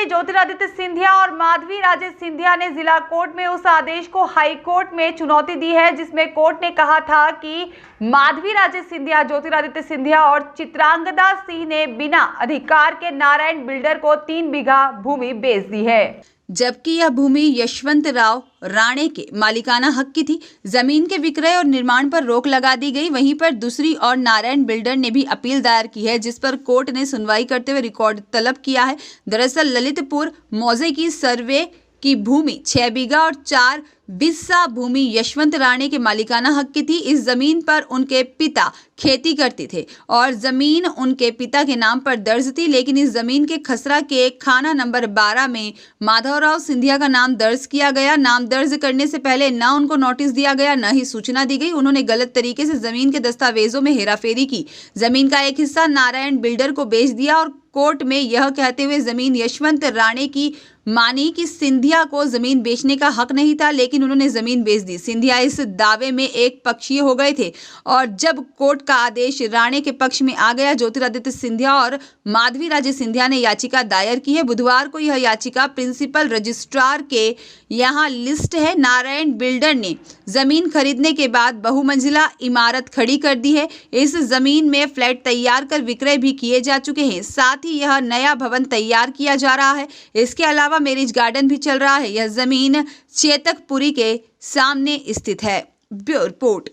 मुख्यमंत्री ज्योतिरादित्य सिंधिया और माधवी राजे सिंधिया ने जिला कोर्ट में उस आदेश को हाई कोर्ट में चुनौती दी है जिसमें कोर्ट ने कहा था कि माधवी राजे सिंधिया, ज्योतिरादित्य सिंधिया और चित्रांगदा सिंह ने बिना अधिकार के नारायण बिल्डर को 3 बीघा भूमि बेच दी है, जबकि यह भूमि यशवंतराव राणे के मालिकाना हक की थी। जमीन के विक्रय और निर्माण पर रोक लगा दी गई। वहीं पर दूसरी ओर नारायण बिल्डर ने भी अपील दायर की है, जिस पर कोर्ट ने सुनवाई करते हुए रिकॉर्ड तलब किया है। दरअसल ललितपुर मौजे की सर्वे की भूमि 6 बीघा और 4 बिस्सा भूमि यशवंत राणे के मालिकाना हक की थी। इस जमीन पर उनके पिता खेती करते थे और जमीन उनके पिता के नाम पर दर्ज थी, लेकिन इस जमीन के खसरा के खाना नंबर 12 में माधवराव सिंधिया का नाम दर्ज किया गया। नाम दर्ज करने से पहले न उनको नोटिस दिया गया, न ही सूचना दी गई। उन्होंने गलत तरीके से जमीन के दस्तावेजों में हेराफेरी की। जमीन का एक हिस्सा नारायण बिल्डर को बेच दिया और कोर्ट में यह कहते हुए जमीन यशवंत राणे की मानी कि सिंधिया को जमीन बेचने का हक नहीं था, लेकिन उन्होंने जमीन बेच दी। सिंधिया इस दावे में एक पक्षीय हो गए थे और जब कोर्ट का आदेश राणे के पक्ष में आ गया, ज्योतिरादित्य सिंधिया और माधवी राजे सिंधिया ने याचिका दायर की है। बुधवार को यह याचिका प्रिंसिपल रजिस्ट्रार के यहाँ लिस्ट है। नारायण बिल्डर ने जमीन खरीदने के बाद बहुमंजिला इमारत खड़ी कर दी है। इस जमीन में फ्लैट तैयार कर विक्रय भी किए जा चुके हैं। साथ ही यह नया भवन तैयार किया जा रहा है। इसके अलावा मैरिज गार्डन भी चल रहा है। यह जमीन चेतकपुरी के सामने स्थित है। Bureau report.